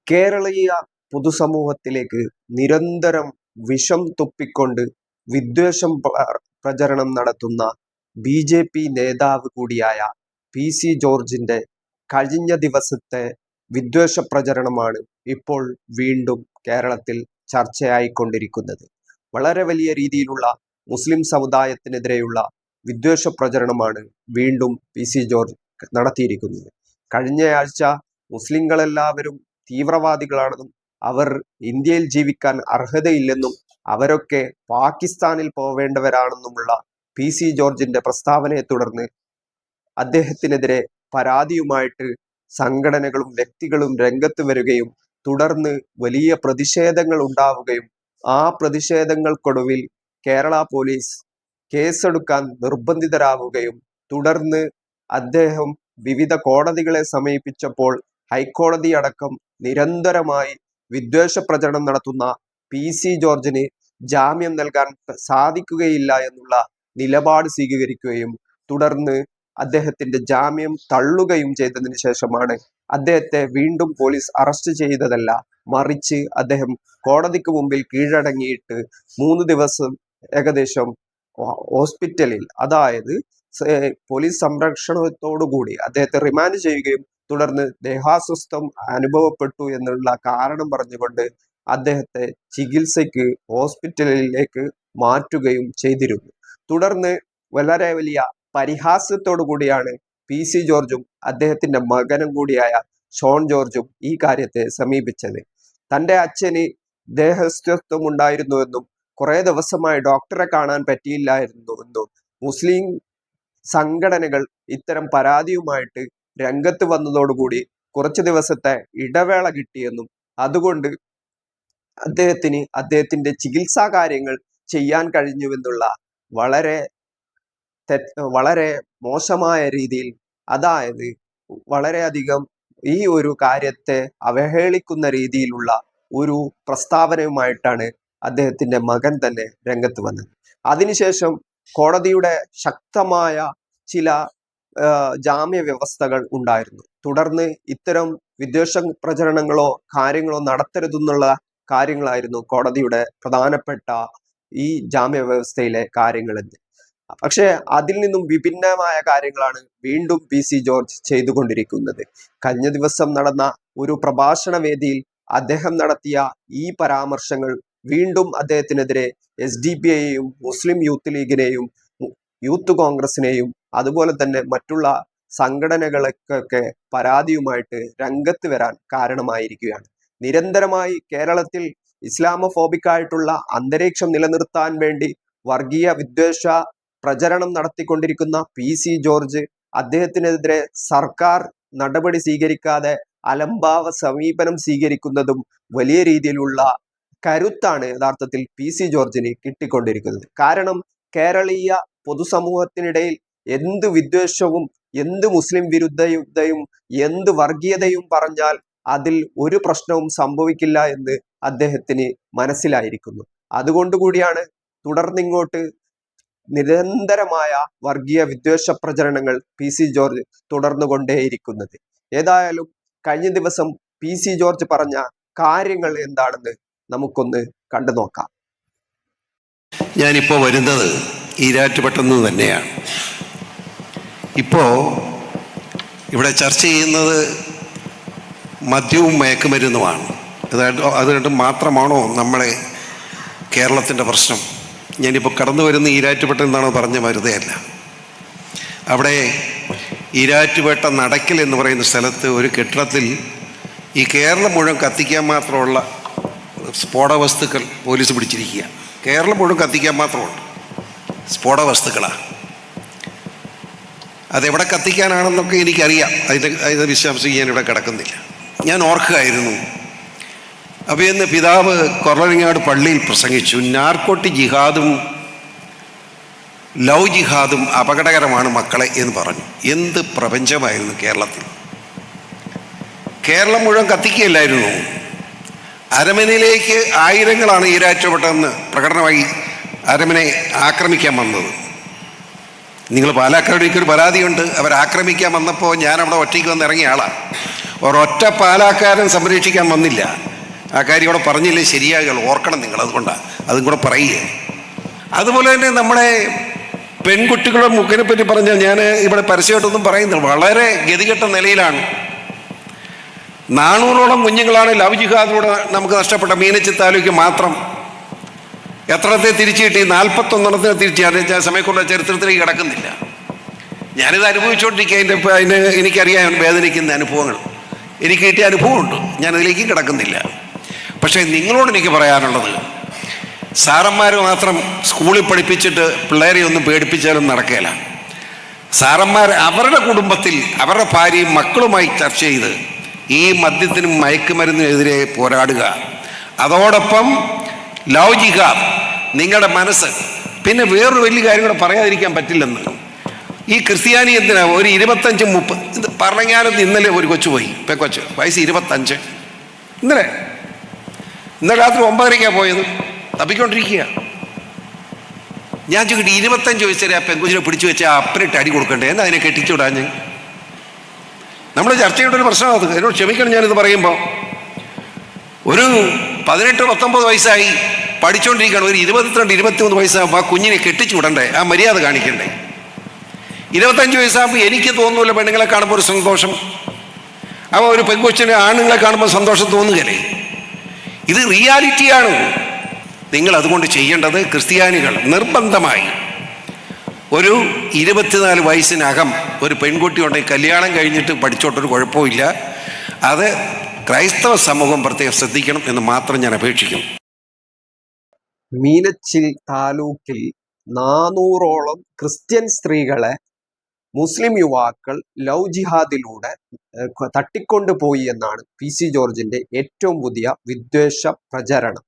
കേരളീയ പൊതുസമൂഹത്തിലേക്ക് നിരന്തരം വിഷം തുപ്പിക്കൊണ്ട് വിദ്വേഷം പ്രചരണം നടത്തുന്ന ബി.ജെ.പി. നേതാവ് കൂടിയായ പി.സി. ജോർജിന്റെ കഴിഞ്ഞ ദിവസത്തെ വിദ്വേഷ പ്രചരണമാണ് ഇപ്പോൾ വീണ്ടും കേരളത്തിൽ ചർച്ചയായിക്കൊണ്ടിരിക്കുന്നത്. വളരെ വലിയ രീതിയിലുള്ള മുസ്ലിം സമുദായത്തിനെതിരെയുള്ള വിദ്വേഷ പ്രചരണമാണ് വീണ്ടും പി.സി. ജോർജ് നടത്തിയിരിക്കുന്നത്. കഴിഞ്ഞയാഴ്ച മുസ്ലിങ്ങളെല്ലാവരും തീവ്രവാദികളാണെന്നും അവർ ഇന്ത്യയിൽ ജീവിക്കാൻ അർഹതയില്ലെന്നും അവരൊക്കെ പാകിസ്ഥാനിൽ പോവേണ്ടവരാണെന്നുമുള്ള പി.സി. ജോർജിന്റെ പ്രസ്താവനയെ തുടർന്ന് അദ്ദേഹത്തിനെതിരെ പരാതിയുമായിട്ട് സംഘടനകളും വ്യക്തികളും രംഗത്ത് വരികയും തുടർന്ന് വലിയ പ്രതിഷേധങ്ങൾ ഉണ്ടാവുകയും ആ പ്രതിഷേധങ്ങൾക്കൊടുവിൽ കേരള പോലീസ് കേസെടുക്കാൻ നിർബന്ധിതരാവുകയും തുടർന്ന് അദ്ദേഹം വിവിധ കോടതികളെ സമീപിച്ചപ്പോൾ ഹൈക്കോടതി അടക്കം നിരന്തരമായി വിദ്വേഷ പ്രചരണം നടത്തുന്ന പി.സി. ജോർജിന് ജാമ്യം നൽകാൻ സാധിക്കുകയില്ല എന്നുള്ള നിലപാട് സ്വീകരിക്കുകയും തുടർന്ന് അദ്ദേഹത്തിന്റെ ജാമ്യം തള്ളുകയും ചെയ്തതിനു ശേഷമാണ് അദ്ദേഹത്തെ വീണ്ടും പോലീസ് അറസ്റ്റ് ചെയ്തതല്ല, മറിച്ച് അദ്ദേഹം കോടതിക്ക് മുമ്പിൽ കീഴടങ്ങിയിട്ട് 3 ദിവസം ഏകദേശം ഹോസ്പിറ്റലിൽ, അതായത് പോലീസ് സംരക്ഷണത്തോടുകൂടി അദ്ദേഹത്തെ റിമാൻഡ് ചെയ്യുകയും തുടർന്ന് ദേഹാസ്വസ്ഥം അനുഭവപ്പെട്ടു എന്നുള്ള കാരണം പറഞ്ഞുകൊണ്ട് അദ്ദേഹത്തെ ചികിത്സയ്ക്ക് ഹോസ്പിറ്റലിലേക്ക് മാറ്റുകയും ചെയ്തിരുന്നു. തുടർന്ന് വളരെ വലിയ പരിഹാസത്തോടു കൂടിയാണ് പി.സി. ജോർജും അദ്ദേഹത്തിന്റെ മകനും കൂടിയായ ഷോൺ ജോർജും ഈ കാര്യത്തെ സമീപിച്ചത്. തന്റെ അച്ഛന് ദേഹാസ്വസ്ഥം ഉണ്ടായിരുന്നുവെന്നും കുറെ ദിവസമായി ഡോക്ടറെ കാണാൻ പറ്റിയില്ലായിരുന്നുവെന്നും മുസ്ലിം സംഘടനകൾ ഇത്തരം പരാതിയുമായിട്ട് രംഗത്ത് വന്നതോടുകൂടി കുറച്ചു ദിവസത്തെ ഇടവേള കിട്ടിയെന്നും അതുകൊണ്ട് അദ്ദേഹത്തിന്റെ ചികിത്സാ കാര്യങ്ങൾ ചെയ്യാൻ കഴിഞ്ഞുവെന്നുള്ള വളരെ മോശമായ രീതിയിൽ, അതായത് വളരെയധികം ഈ ഒരു കാര്യത്തെ അവഹേളിക്കുന്ന രീതിയിലുള്ള ഒരു പ്രസ്താവനയുമായിട്ടാണ് അദ്ദേഹത്തിന്റെ മകൻ തന്നെ രംഗത്ത് വന്നത്. അതിനുശേഷം കോടതിയുടെ ശക്തമായ ചില ജാമ്യ വ്യവസ്ഥകൾ ഉണ്ടായിരുന്നു. തുടർന്ന് ഇത്തരം വിദ്വേഷ പ്രചരണങ്ങളോ കാര്യങ്ങളോ നടത്തരുതെന്നുള്ള കാര്യങ്ങളായിരുന്നു കോടതിയുടെ പ്രധാനപ്പെട്ട ഈ ജാമ്യ വ്യവസ്ഥയിലെ കാര്യങ്ങളെന്ന്. പക്ഷെ അതിൽ നിന്നും വിഭിന്നമായ കാര്യങ്ങളാണ് വീണ്ടും പി.സി. ജോർജ് ചെയ്തുകൊണ്ടിരിക്കുന്നത്. കഴിഞ്ഞ ദിവസം നടന്ന ഒരു പ്രഭാഷണ വേദിയിൽ അദ്ദേഹം നടത്തിയ ഈ പരാമർശങ്ങൾ വീണ്ടും അദ്ദേഹത്തിനെതിരെ SDPI-യെയും മുസ്ലിം യൂത്ത് ലീഗിനെയും യൂത്ത് കോൺഗ്രസിനെയും അതുപോലെ തന്നെ മറ്റുള്ള സംഘടനകൾക്കൊക്കെ പരാതിയുമായിട്ട് രംഗത്ത് വരാൻ കാരണമായിരിക്കുകയാണ്. നിരന്തരമായി കേരളത്തിൽ ഇസ്ലാമോഫോബിക് ആയിട്ടുള്ള അന്തരീക്ഷം നിലനിർത്താൻ വേണ്ടി വർഗീയ വിദ്വേഷ പ്രചരണം നടത്തിക്കൊണ്ടിരിക്കുന്ന പി.സി. ജോർജ് അദ്ദേഹത്തിനെതിരെ സർക്കാർ നടപടി സ്വീകരിക്കാതെ അലംഭാവ സമീപനം സ്വീകരിക്കുന്നതും വലിയ രീതിയിലുള്ള കരുത്താണ് യഥാർത്ഥത്തിൽ പി.സി. ജോർജിന് കിട്ടിക്കൊണ്ടിരിക്കുന്നത്. കാരണം കേരളീയ പൊതുസമൂഹത്തിനിടയിൽ എന്ത് വിദ്വേഷവും എന്ത് മുസ്ലിം വിരുദ്ധതയും എന്ത് വർഗീയതയും പറഞ്ഞാൽ അതിൽ ഒരു പ്രശ്നവും സംഭവിക്കില്ല എന്ന് അദ്ദേഹത്തിന് മനസ്സിലായിരിക്കുന്നു. അതുകൊണ്ടുകൂടിയാണ് തുടർന്നിങ്ങോട്ട് നിരന്തരമായ വർഗീയ വിദ്വേഷ പ്രചരണങ്ങൾ പി.സി. ജോർജ് തുടർന്നുകൊണ്ടേയിരിക്കുന്നത്. ഏതായാലും കഴിഞ്ഞ ദിവസം പി.സി. ജോർജ് പറഞ്ഞ കാര്യങ്ങൾ എന്താണെന്ന് നമുക്കൊന്ന് കണ്ടു നോക്കാം. ഞാനിപ്പോൾ വരുന്നത് ഈരാറ്റുപെട്ടെന്ന് തന്നെയാണ്. ഇപ്പോൾ ഇവിടെ ചർച്ച ചെയ്യുന്നത് മദ്യവും മയക്കുമരുന്നുമാണ്. അതുകൊണ്ട് മാത്രമാണോ നമ്മളെ കേരളത്തിൻ്റെ പ്രശ്നം? ഞാനിപ്പോൾ കടന്നു വരുന്ന ഈരാറ്റുപേട്ട എന്നാണ് പറഞ്ഞ വെറുതെയല്ല. അവിടെ ഈരാറ്റുപേട്ട നടക്കൽ എന്ന് പറയുന്ന സ്ഥലത്ത് ഒരു കെട്ടിടത്തിൽ ഈ കേരളം മുഴുവൻ കത്തിക്കാൻ മാത്രമുള്ള സ്ഫോടക വസ്തുക്കൾ പോലീസ് പിടിച്ചിരിക്കുക. കേരളം മുഴുവൻ കത്തിക്കാൻ മാത്രമുണ്ട് സ്ഫോടക വസ്തുക്കളാണ്. അതെവിടെ കത്തിക്കാനാണെന്നൊക്കെ എനിക്കറിയാം. അതിൻ്റെ വിശദാംശം ഞാനിവിടെ കിടക്കുന്നില്ല. ഞാൻ ഓർക്കുകയായിരുന്നു, അപ്പോൾ ഇന്ന് പിതാവ് കൊറവങ്ങാട് പള്ളിയിൽ പ്രസംഗിച്ചു, നാർക്കോട്ടിക് ജിഹാദും ലവ് ജിഹാദും അപകടകരമാണ് മക്കളെ എന്ന് പറഞ്ഞു. എന്ത് പ്രപഞ്ചമായിരുന്നു കേരളത്തിൽ! കേരളം മുഴുവൻ കത്തിക്കുകയില്ലായിരുന്നു. അരമനയിലേക്ക് ആയിരങ്ങളാണ് ഈരാറ്റുപെട്ടെന്ന് പ്രകടനമായി അരമനെ ആക്രമിക്കാൻ വന്നത്. നിങ്ങൾ പാലക്കാടേക്ക് ഒരു പരാതിയുണ്ട്. അവരാക്രമിക്കാൻ വന്നപ്പോൾ ഞാൻ അവിടെ ഒറ്റയ്ക്ക് വന്ന് ഇറങ്ങിയ ആളാണ്. ഒരൊറ്റ പാലാക്കാരൻ സംരക്ഷിക്കാൻ വന്നില്ല. ആ കാര്യം ഇവിടെ പറഞ്ഞില്ലേ ശരിയാകുള്ളൂ, ഓർക്കണം നിങ്ങൾ. അതുകൊണ്ടാണ് അതും കൂടെ പറയുക. അതുപോലെ തന്നെ നമ്മുടെ പെൺകുട്ടികളുടെ മുക്കിനെ പറ്റി പറഞ്ഞാൽ ഞാൻ ഇവിടെ പരസ്യമായിട്ടൊന്നും പറയുന്നില്ല, വളരെ ഗതികെട്ട നിലയിലാണ്. 400ഓളം കുഞ്ഞുങ്ങളാണ് ലവ് ജിഹാദിലൂടെ നമുക്ക് നഷ്ടപ്പെട്ട. മീനച്ചി താലൂക്ക് മാത്രം എത്രത്തെ തിരിച്ചു കിട്ടി? 41 തിരിച്ചു. അത് സമയക്കുള്ള ചരിത്രത്തിലേക്ക് കിടക്കുന്നില്ല. ഞാനിത് അനുഭവിച്ചുകൊണ്ടിരിക്കുക. അതിന് എനിക്കറിയാം വേദനിക്കുന്ന അനുഭവങ്ങൾ, എനിക്ക് കിട്ടിയ അനുഭവമുണ്ട്. ഞാനതിലേക്ക് കിടക്കുന്നില്ല. പക്ഷേ നിങ്ങളോട് എനിക്ക് പറയാനുള്ളത്, സാറന്മാർ മാത്രം സ്കൂളിൽ പഠിപ്പിച്ചിട്ട് പിള്ളേരെ ഒന്നും പേടിപ്പിച്ചാലും നടക്കുകയില്ല. സാറന്മാർ അവരുടെ കുടുംബത്തിൽ അവരുടെ ഭാര്യയും മക്കളുമായി ചർച്ച ചെയ്ത് ഈ മദ്യത്തിനും മയക്കുമരുന്നിനെതിരെ പോരാടുക. അതോടൊപ്പം ലവ് ജിഹാദ് നിങ്ങളുടെ മനസ്സ്. പിന്നെ വേറൊരു വലിയ കാര്യം കൂടെ പറയാതിരിക്കാൻ പറ്റില്ലെന്ന്, ഈ ക്രിസ്ത്യാനി എന്തിനാ ഒരു 25-30 ഇത് പറഞ്ഞാലും. ഇന്നലെ ഒരു കൊച്ചു പോയി, പെക്കൊച്ച്, വയസ്സ് 25. ഇന്നലെ രാത്രി 9:30 പോയത്, തപ്പിക്കൊണ്ടിരിക്കുക. ഞാൻ ചോദിക്കട്ടെ, 25 വയസ്സുവരെ ആ പെങ്കുച്ചിനെ പിടിച്ചു വെച്ചാൽ അപ്പനിട്ട് അടി കൊടുക്കണ്ടേ? എന്നാ അതിനെ കെട്ടിച്ചുവിടാൻ? നമ്മൾ ചർച്ച ചെയ്യേണ്ട ഒരു പ്രശ്നമാണ് അത്. എന്നോട് ക്ഷമിക്കണം ഞാനിത് പറയുമ്പോൾ. ഒരു 18-19 വയസ്സായി പഠിച്ചുകൊണ്ടിരിക്കുകയാണ്. ഒരു 22-23 വയസ്സാകുമ്പോൾ ആ കുഞ്ഞിനെ കെട്ടിച്ചു വിടണ്ടേ? ആ മര്യാദ കാണിക്കണ്ടേ? 25 വയസ്സാകുമ്പോൾ എനിക്ക് തോന്നുന്നില്ല പെണ്ണുങ്ങളെ കാണുമ്പോൾ ഒരു സന്തോഷം. അപ്പോൾ ഒരു പെൺകൊച്ചിനെ ആണുങ്ങളെ കാണുമ്പോൾ സന്തോഷം തോന്നുകയല്ലേ? ഇത് റിയാലിറ്റിയാണ്. നിങ്ങൾ അതുകൊണ്ട് ചെയ്യേണ്ടത്, ക്രിസ്ത്യാനികൾ നിർബന്ധമായി ഒരു 24 വയസ്സിനകം ഒരു പെൺകുട്ടി ഉണ്ടെങ്കിൽ കല്യാണം കഴിഞ്ഞിട്ട് പഠിച്ചോട്ടൊരു കുഴപ്പമില്ല. അത് ക്രൈസ്തവ സമൂഹം പ്രത്യേകം ശ്രദ്ധിക്കണം എന്ന് മാത്രം ഞാൻ അപേക്ഷിക്കും. മീനച്ചിൽ താലൂക്കിൽ 400ഓളം ക്രിസ്ത്യൻ സ്ത്രീകളെ മുസ്ലിം യുവാക്കൾ ലവ് ജിഹാദിലൂടെ തട്ടിക്കൊണ്ടുപോയി എന്നാണ് PC ജോർജിന്റെ ഏറ്റവും പുതിയ വിദ്വേഷ പ്രചരണം.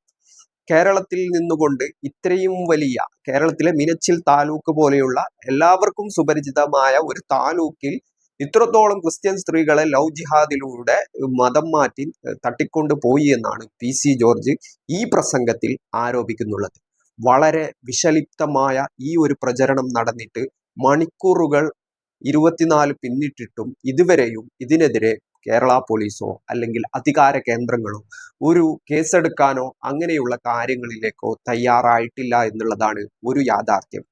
കേരളത്തിൽ നിന്നുകൊണ്ട് ഇത്രയും വലിയ, കേരളത്തിലെ മീനച്ചിൽ താലൂക്ക് പോലെയുള്ള എല്ലാവർക്കും സുപരിചിതമായ ഒരു താലൂക്കിൽ ഇത്രത്തോളം ക്രിസ്ത്യൻ സ്ത്രീകളെ ലവ് ജിഹാദിലൂടെ മതം മാറ്റി തട്ടിക്കൊണ്ടു പോയി എന്നാണ് PC ജോർജ് ഈ പ്രസംഗത്തിൽ ആരോപിക്കുന്നുള്ളത്. വളരെ വിഷലിപ്തമായ ഈ ഒരു പ്രചരണം നടന്നിട്ട് മണിക്കൂറുകൾ 24 പിന്നിട്ടിട്ടും ഇതുവരെയും ഇതിനെതിരെ കേരള പോലീസോ അല്ലെങ്കിൽ അധികാര കേന്ദ്രങ്ങളോ ഒരു കേസെടുക്കാനോ അങ്ങനെയുള്ള കാര്യങ്ങളിലേക്കോ തയ്യാറായിട്ടില്ല എന്നുള്ളതാണ് ഒരു യാഥാർത്ഥ്യം.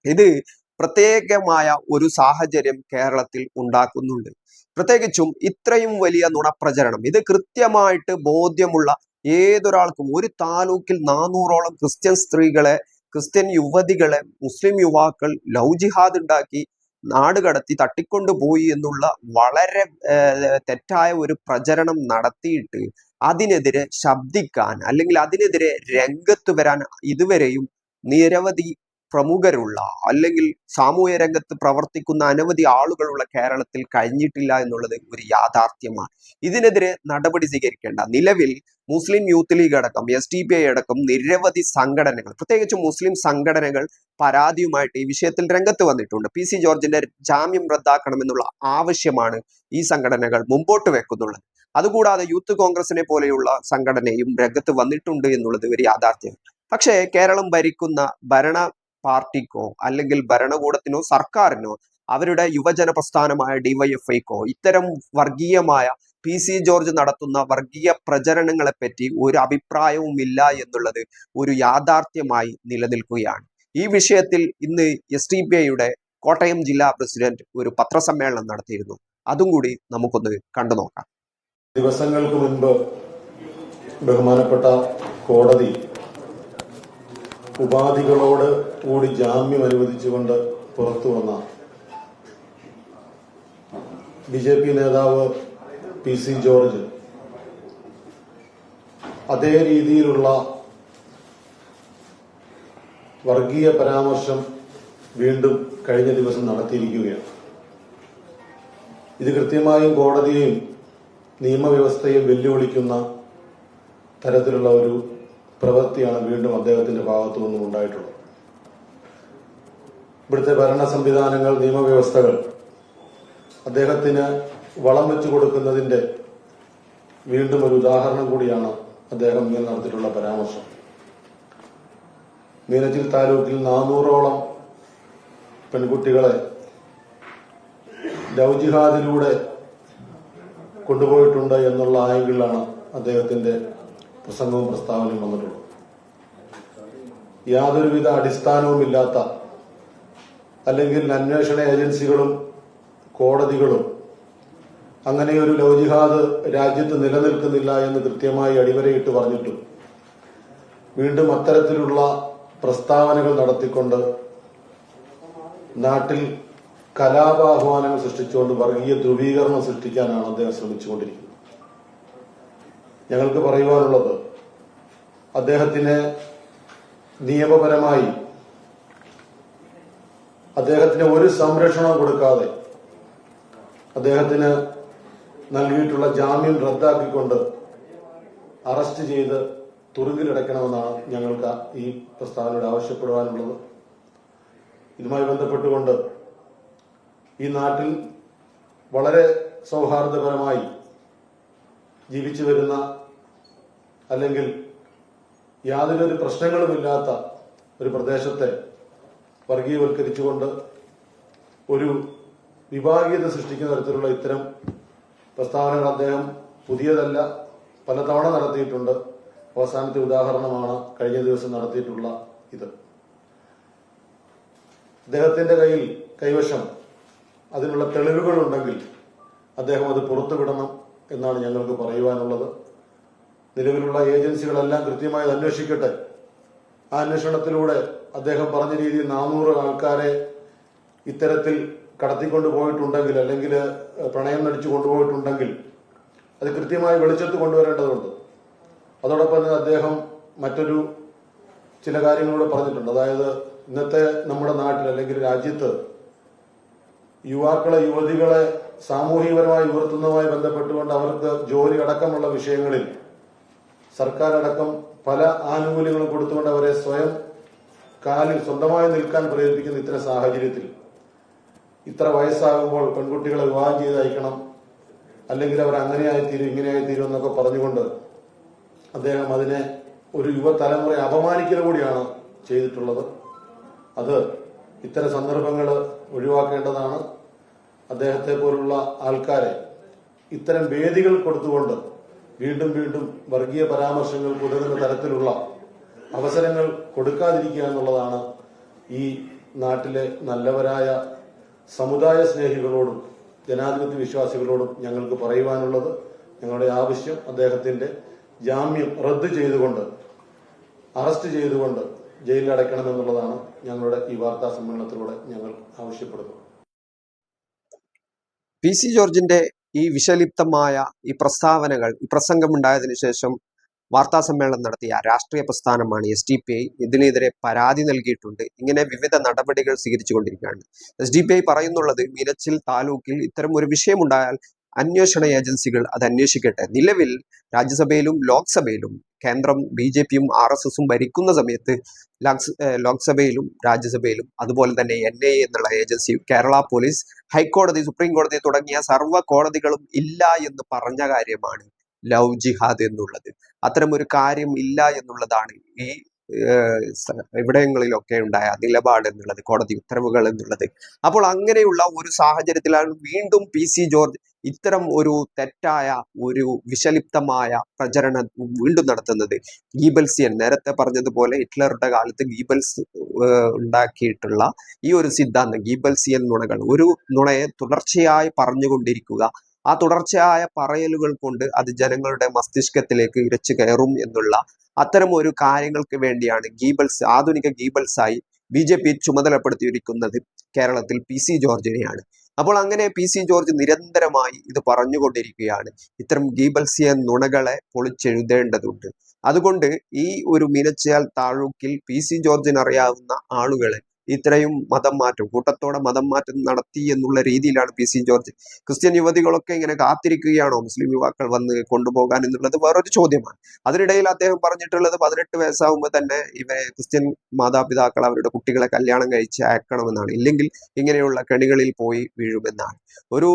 ഇത് പ്രത്യേകമായ ഒരു സാഹചര്യം കേരളത്തിൽ ഉണ്ടാക്കുന്നുണ്ട്. പ്രത്യേകിച്ചും ഇത്രയും വലിയ നുണപ്രചരണം, ഇത് കൃത്യമായിട്ട് ബോധ്യമുള്ള ഏതൊരാൾക്കും, ഒരു താലൂക്കിൽ 400ഓളം ക്രിസ്ത്യൻ സ്ത്രീകളെ, ക്രിസ്ത്യൻ യുവതികളെ മുസ്ലിം യുവാക്കൾ ലവ് ജിഹാദ് ഉണ്ടാക്കി നാട് കടത്തി തട്ടിക്കൊണ്ടുപോയി എന്നുള്ള വളരെ തെറ്റായ ഒരു പ്രചരണം നടത്തിയിട്ട് അതിനെതിരെ ശബ്ദിക്കാൻ അല്ലെങ്കിൽ അതിനെതിരെ രംഗത്ത് വരാൻ ഇതുവരെയും നിരവധി പ്രമുഖരുള്ള അല്ലെങ്കിൽ സാമൂഹ്യ രംഗത്ത് പ്രവർത്തിക്കുന്ന അനവധി ആളുകളുള്ള കേരളത്തിൽ കഴിഞ്ഞിട്ടില്ല എന്നുള്ളത് ഒരു യാഥാർത്ഥ്യമാണ്. ഇതിനെതിരെ നടപടി സ്വീകരിക്കേണ്ട, നിലവിൽ മുസ്ലിം യൂത്ത് ലീഗ് അടക്കം SDPI അടക്കം നിരവധി സംഘടനകൾ, പ്രത്യേകിച്ച് മുസ്ലിം സംഘടനകൾ പരാതിയുമായിട്ട് ഈ വിഷയത്തിൽ രംഗത്ത് വന്നിട്ടുണ്ട്. PC ജോർജിന്റെ ജാമ്യം റദ്ദാക്കണമെന്നുള്ള ആവശ്യമാണ് ഈ സംഘടനകൾ മുമ്പോട്ട് വെക്കുന്നുള്ളത്. അതുകൂടാതെ യൂത്ത് കോൺഗ്രസിനെ പോലെയുള്ള സംഘടനയും രംഗത്ത് വന്നിട്ടുണ്ട് എന്നുള്ളത് ഒരു യാഥാർത്ഥ്യം. പക്ഷേ കേരളം ഭരിക്കുന്ന ഭരണ പാർട്ടിക്കോ അല്ലെങ്കിൽ ഭരണകൂടത്തിനോ സർക്കാരിനോ അവരുടെ യുവജന പ്രസ്ഥാനമായ DYFIക്കോ ഇത്തരം വർഗീയമായ PC ജോർജ് നടത്തുന്ന വർഗീയ പ്രചരണങ്ങളെ പറ്റി ഒരു അഭിപ്രായവും ഇല്ല എന്നുള്ളത് ഒരു യാഥാർത്ഥ്യമായി നിലനിൽക്കുകയാണ്. ഈ വിഷയത്തിൽ ഇന്ന് SDPIയുടെ കോട്ടയം ജില്ലാ പ്രസിഡന്റ് ഒരു പത്രസമ്മേളനം നടത്തിയിരുന്നു. അതും കൂടി നമുക്കൊന്ന് കണ്ടു നോക്കാം. ദിവസങ്ങൾക്ക് മുൻപ് ബഹുമാനപ്പെട്ട കോടതി ഉപാധികളോട് കൂടി ജാമ്യം അനുവദിച്ചുകൊണ്ട് പുറത്തു വന്ന BJP നേതാവ് PC ജോർജ് അതേ രീതിയിലുള്ള വർഗീയ പരാമർശം വീണ്ടും കഴിഞ്ഞ ദിവസം നടത്തിയിരിക്കുകയാണ്. ഇത് കൃത്യമായും കോടതിയെയും നിയമവ്യവസ്ഥയെ വെല്ലുവിളിക്കുന്ന തരത്തിലുള്ള ഒരു പ്രവൃത്തിയാണ് വീണ്ടും അദ്ദേഹത്തിന്റെ ഭാഗത്തു നിന്നും ഉണ്ടായിട്ടുള്ളത്. ഇവിടുത്തെ ഭരണ സംവിധാനങ്ങൾ, നിയമവ്യവസ്ഥകൾ അദ്ദേഹത്തിന് വളം വെച്ചു കൊടുക്കുന്നതിന്റെ വീണ്ടും ഒരു ഉദാഹരണം കൂടിയാണ് അദ്ദേഹം ഇങ്ങനെ നടത്തിയിട്ടുള്ള പരാമർശം. മീനച്ചിൽ താലൂക്കിൽ 400ഓളം പെൺകുട്ടികളെ ലവ് ജിഹാദിലൂടെ കൊണ്ടുപോയിട്ടുണ്ട് എന്നുള്ള ആംഗിളിലാണ് അദ്ദേഹത്തിന്റെ പ്രസംഗവും പ്രസ്താവനയും വന്നിട്ടുള്ളത്. യാതൊരുവിധ അടിസ്ഥാനവുമില്ലാത്ത, അല്ലെങ്കിൽ അന്വേഷണ ഏജൻസികളും കോടതികളും അങ്ങനെയൊരു ലവ് ജിഹാദ് രാജ്യത്ത് നിലനിൽക്കുന്നില്ല എന്ന് കൃത്യമായി അടിവരയിട്ട് പറഞ്ഞിട്ടും വീണ്ടും അത്തരത്തിലുള്ള പ്രസ്താവനകൾ നടത്തിക്കൊണ്ട് നാട്ടിൽ കലാപാഹ്വാനങ്ങൾ സൃഷ്ടിച്ചുകൊണ്ട് വർഗീയ ധ്രുവീകരണം സൃഷ്ടിക്കാനാണ് അദ്ദേഹം ശ്രമിച്ചുകൊണ്ടിരിക്കുന്നത്. ഞങ്ങൾക്ക് പറയുവാനുള്ളത്, അദ്ദേഹത്തിന് നിയമപരമായി അദ്ദേഹത്തിന് ഒരു സംരക്ഷണവും കൊടുക്കാതെ അദ്ദേഹത്തിന് നൽകിയിട്ടുള്ള ജാമ്യം റദ്ദാക്കിക്കൊണ്ട് അറസ്റ്റ് ചെയ്ത് തുറുങ്കിലടയ്ക്കണമെന്നാണ് ഞങ്ങൾക്ക് ഈ പ്രസ്താവനയോട് ആവശ്യപ്പെടുവാനുള്ളത്. ഇതുമായി ബന്ധപ്പെട്ടുകൊണ്ട് ഈ നാട്ടിൽ വളരെ സൗഹാർദ്ദപരമായി ജീവിച്ചു വരുന്ന, അല്ലെങ്കിൽ യാതൊരു പ്രശ്നങ്ങളുമില്ലാത്ത ഒരു പ്രദേശത്തെ വർഗീയവൽക്കരിച്ചുകൊണ്ട് ഒരു വിഭാഗീയത സൃഷ്ടിക്കുന്ന തരത്തിലുള്ള ഇത്തരം പ്രസ്താവനകൾ അദ്ദേഹം പുതിയതല്ല, പലതവണ നടത്തിയിട്ടുണ്ട്. അവസാനത്തെ ഉദാഹരണമാണ് കഴിഞ്ഞ ദിവസം നടത്തിയിട്ടുള്ള ഇത്. അദ്ദേഹത്തിന്റെ കൈവശം അതിനുള്ള തെളിവുകളുണ്ടെങ്കിൽ അദ്ദേഹം അത് പുറത്തുവിടണം എന്നാണ് ഞങ്ങൾക്ക് പറയുവാനുള്ളത്. നിലവിലുള്ള ഏജൻസികളെല്ലാം കൃത്യമായി അന്വേഷിക്കട്ടെ. ആ അന്വേഷണത്തിലൂടെ അദ്ദേഹം പറഞ്ഞ രീതിയിൽ 400 ആൾക്കാരെ ഇത്തരത്തിൽ കടത്തിക്കൊണ്ടു പോയിട്ടുണ്ടെങ്കിൽ, അല്ലെങ്കിൽ പ്രണയം നടിച്ചു കൊണ്ടുപോയിട്ടുണ്ടെങ്കിൽ അത് കൃത്യമായി വെളിച്ചത്ത് കൊണ്ടുവരേണ്ടതുണ്ട്. അതോടൊപ്പം തന്നെ അദ്ദേഹം മറ്റൊരു ചില കാര്യങ്ങളൂടെ പറഞ്ഞിട്ടുണ്ട്. അതായത് ഇന്നത്തെ നമ്മുടെ നാട്ടിൽ അല്ലെങ്കിൽ രാജ്യത്ത് യുവാക്കളെ, യുവതികളെ സാമൂഹികപരമായി ഉയർത്തുന്നതുമായി ബന്ധപ്പെട്ടുകൊണ്ട് അവർക്ക് ജോലി അടക്കമുള്ള വിഷയങ്ങളിൽ സർക്കാർ അടക്കം പല ആനുകൂല്യങ്ങളും കൊടുത്തുകൊണ്ട് അവരെ സ്വയം കാലിൽ സ്വന്തമായി നിൽക്കാൻ പ്രേരിപ്പിക്കുന്ന ഇത്തരം സാഹചര്യത്തിൽ ഇത്ര വയസ്സാകുമ്പോൾ പെൺകുട്ടികളെ വിവാഹം ചെയ്ത് അയക്കണം, അല്ലെങ്കിൽ അവർ അങ്ങനെയായിത്തീരും ഇങ്ങനെയായിത്തീരും എന്നൊക്കെ പറഞ്ഞുകൊണ്ട് അദ്ദേഹം അതിനെ ഒരു യുവതലമുറയെ അപമാനിക്കൽ കൂടിയാണ് ചെയ്തിട്ടുള്ളത്. അത് ഇത്തരം സന്ദർഭങ്ങൾ ഒഴിവാക്കേണ്ടതാണ്. അദ്ദേഹത്തെ പോലുള്ള ആൾക്കാരെ ഇത്തരം വേദികൾ കൊടുത്തുകൊണ്ട് വീണ്ടും വീണ്ടും വർഗീയ പരാമർശങ്ങൾ തുടരുന്ന തരത്തിലുള്ള അവസരങ്ങൾ കൊടുക്കാതിരിക്കുക എന്നുള്ളതാണ് ഈ നാട്ടിലെ നല്ലവരായ സമുദായ സ്നേഹികളോടും ജനാധിപത്യ വിശ്വാസികളോടും ഞങ്ങൾക്ക് പറയുവാനുള്ളത്. ഞങ്ങളുടെ ആവശ്യം അദ്ദേഹത്തിന്റെ ജാമ്യം റദ്ദ് ചെയ്തുകൊണ്ട്, അറസ്റ്റ് ചെയ്തുകൊണ്ട് ജയിലിൽ അടയ്ക്കണമെന്നുള്ളതാണ് ഞങ്ങളുടെ ഈ വാർത്താ സമ്മേളനത്തിലൂടെ ഞങ്ങൾ ആവശ്യപ്പെടുന്നത്. PC ജോർജിന്റെ ഈ വിഷലിപ്തമായ ഈ പ്രസ്താവനകൾ, ഈ പ്രസംഗമുണ്ടായതിനു ശേഷം വാർത്താ സമ്മേളനം നടത്തിയ രാഷ്ട്രീയ പ്രസ്ഥാനമാണ് SDPI ഇതിനെതിരെ പരാതി നൽകിയിട്ടുണ്ട്. ഇങ്ങനെ വിവിധ നടപടികൾ സ്വീകരിച്ചുകൊണ്ടിരിക്കുകയാണ്. SDPI പറയുന്നുള്ളത്, മീനച്ചിൽ താലൂക്കിൽ ഇത്തരം ഒരു വിഷയമുണ്ടായാൽ അന്വേഷണ ഏജൻസികൾ അത് അന്വേഷിക്കട്ടെ. നിലവിൽ രാജ്യസഭയിലും ലോക്സഭയിലും കേന്ദ്രം BJPയും RSSും ഭരിക്കുന്ന സമയത്ത് ലോക്സഭയിലും രാജ്യസഭയിലും അതുപോലെ തന്നെ NIA എന്നുള്ള ഏജൻസി, കേരള പോലീസ്, ഹൈക്കോടതി, സുപ്രീം കോടതി തുടങ്ങിയ സർവ്വ കോടതികളും ഇല്ല എന്ന് പറഞ്ഞ കാര്യമാണ് ലവ് ജിഹാദ് എന്നുള്ളത്. അത്തരം ഒരു കാര്യം ഇല്ല എന്നുള്ളതാണ് ഈ ഇവിടങ്ങളിലൊക്കെ ഉണ്ടായ നിലപാട് എന്നുള്ളത്, കോടതി ഉത്തരവുകൾ എന്നുള്ളത്. അപ്പോൾ അങ്ങനെയുള്ള ഒരു സാഹചര്യത്തിലാണ് വീണ്ടും PC ജോർജ് ഇത്തരം ഒരു തെറ്റായ, ഒരു വിഷലിപ്തമായ പ്രചരണം വീണ്ടും നടത്തുന്നത്. ഗീബൽസിയൻ, നേരത്തെ പറഞ്ഞതുപോലെ ഹിറ്റ്ലറുടെ കാലത്ത് ഗീബൽസ് ഉണ്ടാക്കിയിട്ടുള്ള ഈ ഒരു സിദ്ധാന്തം, ഗീബൽസിയൻ നുണകൾ, ഒരു നുണയെ തുടർച്ചയായി പറഞ്ഞുകൊണ്ടിരിക്കുക, ആ തുടർച്ചയായ പറയലുകൾ കൊണ്ട് അത് ജനങ്ങളുടെ മസ്തിഷ്കത്തിലേക്ക് ഇരച്ചു കയറും എന്നുള്ള അത്തരം ഒരു കാര്യങ്ങൾക്ക് വേണ്ടിയാണ് ആധുനിക ഗീബൽസായി BJP ചുമതലപ്പെടുത്തിയിരിക്കുന്നത് കേരളത്തിൽ PC ജോർജിനെയാണ്. അപ്പോൾ അങ്ങനെ PC ജോർജ് നിരന്തരമായി ഇത് പറഞ്ഞുകൊണ്ടിരിക്കുകയാണ്. ഇത്തരം ഗീബൽസിയൻ നുണകളെ പൊളിച്ചെഴുതേണ്ടതുണ്ട്. അതുകൊണ്ട് ഈ ഒരു മീനച്ചിൽ താലൂക്കിൽ PC ജോർജിന് അറിയാവുന്ന ആളുകളെ ഇത്രയും മതം മാറ്റം, കൂട്ടത്തോടെ മതം മാറ്റം നടത്തി എന്നുള്ള രീതിയിലാണ് PC ജോർജ്. ക്രിസ്ത്യൻ യുവതികളൊക്കെ ഇങ്ങനെ കാത്തിരിക്കുകയാണോ മുസ്ലിം യുവാക്കൾ വന്ന് കൊണ്ടുപോകാൻ എന്നുള്ളത് വേറൊരു ചോദ്യമാണ്. അതിനിടയിൽ അദ്ദേഹം പറഞ്ഞിട്ടുള്ളത് 18 വയസ്സാകുമ്പോൾ തന്നെ ഇവരെ ക്രിസ്ത്യൻ മാതാപിതാക്കൾ അവരുടെ കുട്ടികളെ കല്യാണം കഴിച്ച് അയക്കണമെന്നാണ്, ഇല്ലെങ്കിൽ ഇങ്ങനെയുള്ള കെണികളിൽ പോയി വീഴുമെന്നാണ്. ഒരു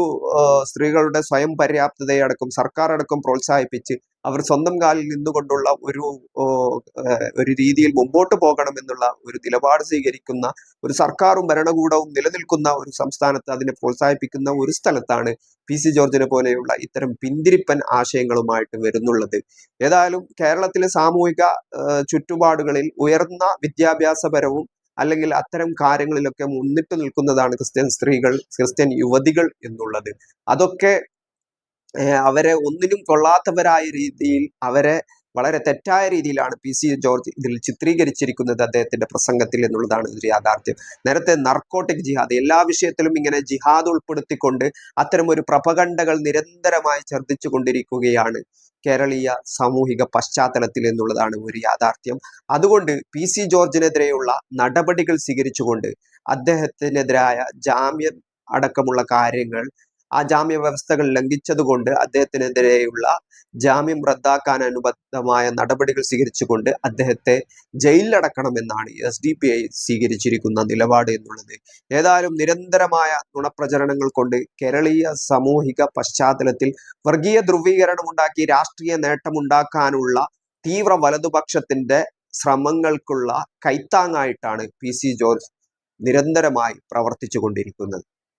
സ്ത്രീകളുടെ സ്വയം പര്യാപ്തതയടക്കം സർക്കാർ അടക്കം പ്രോത്സാഹിപ്പിച്ച് അവർ സ്വന്തം കാലിൽ നിന്നുകൊണ്ടുള്ള ഒരു രീതിയിൽ മുമ്പോട്ട് പോകണമെന്നുള്ള ഒരു നിലപാട് സ്വീകരിക്കുന്ന ഒരു സർക്കാരും ഭരണകൂടവും നിലനിൽക്കുന്ന ഒരു സംസ്ഥാനത്ത് അതിനെ പ്രോത്സാഹിപ്പിക്കുന്ന ഒരു സ്ഥലത്താണ് PC ജോർജിനെ പോലെയുള്ള ഇത്തരം പിന്തിരിപ്പൻ ആശയങ്ങളുമായിട്ട് വരുന്നുള്ളത്. ഏതായാലും കേരളത്തിലെ സാമൂഹിക ചുറ്റുപാടുകളിൽ ഉയർന്ന വിദ്യാഭ്യാസപരവും അല്ലെങ്കിൽ അത്തരം കാര്യങ്ങളിലൊക്കെ മുന്നിട്ട് നിൽക്കുന്നതാണ് ക്രിസ്ത്യൻ സ്ത്രീകൾ, ക്രിസ്ത്യൻ യുവതികൾ എന്നുള്ളത്. അതൊക്കെ അവരെ ഒന്നിനും കൊള്ളാത്തവരായ രീതിയിൽ, അവരെ വളരെ തെറ്റായ രീതിയിലാണ് PC ജോർജ് ഇതിൽ ചിത്രീകരിച്ചിരിക്കുന്നത് അദ്ദേഹത്തിന്റെ പ്രസംഗത്തിൽ എന്നുള്ളതാണ് ഒരു യാഥാർത്ഥ്യം. നേരത്തെ നർക്കോട്ടിക് ജിഹാദ്, എല്ലാ വിഷയത്തിലും ഇങ്ങനെ ജിഹാദ് ഉൾപ്പെടുത്തിക്കൊണ്ട് അത്തരം ഒരു പ്രപകണ്ഡകൾ നിരന്തരമായി ഛർദ്ദിച്ചു കൊണ്ടിരിക്കുകയാണ് കേരളീയ സാമൂഹിക പശ്ചാത്തലത്തിൽ എന്നുള്ളതാണ് ഒരു യാഥാർത്ഥ്യം. അതുകൊണ്ട് PC ജോർജിനെതിരെയുള്ള നടപടികൾ സ്വീകരിച്ചുകൊണ്ട് അദ്ദേഹത്തിനെതിരായ ജാമ്യം അടക്കമുള്ള കാര്യങ്ങൾ, ആ ജാമ്യ വ്യവസ്ഥകൾ ലംഘിച്ചതുകൊണ്ട് അദ്ദേഹത്തിനെതിരെയുള്ള ജാമ്യം റദ്ദാക്കാൻ അനുബന്ധമായ നടപടികൾ സ്വീകരിച്ചുകൊണ്ട് അദ്ദേഹത്തെ ജയിലിലടക്കണമെന്നാണ് SDPI സ്വീകരിച്ചിരിക്കുന്ന നിലപാട് എന്നുള്ളത്. ഏതായാലും നിരന്തരമായ നുണപ്രചരണങ്ങൾ കൊണ്ട് കേരളീയ സാമൂഹിക പശ്ചാത്തലത്തിൽ വർഗീയ ധ്രുവീകരണം ഉണ്ടാക്കി രാഷ്ട്രീയ നേട്ടമുണ്ടാക്കാനുള്ള തീവ്ര വലതുപക്ഷത്തിന്റെ ശ്രമങ്ങൾക്കുള്ള കൈത്താങ്ങായിട്ടാണ് PC ജോർജ് നിരന്തരമായി പ്രവർത്തിച്ചു കൊണ്ടിരിക്കുന്നത്.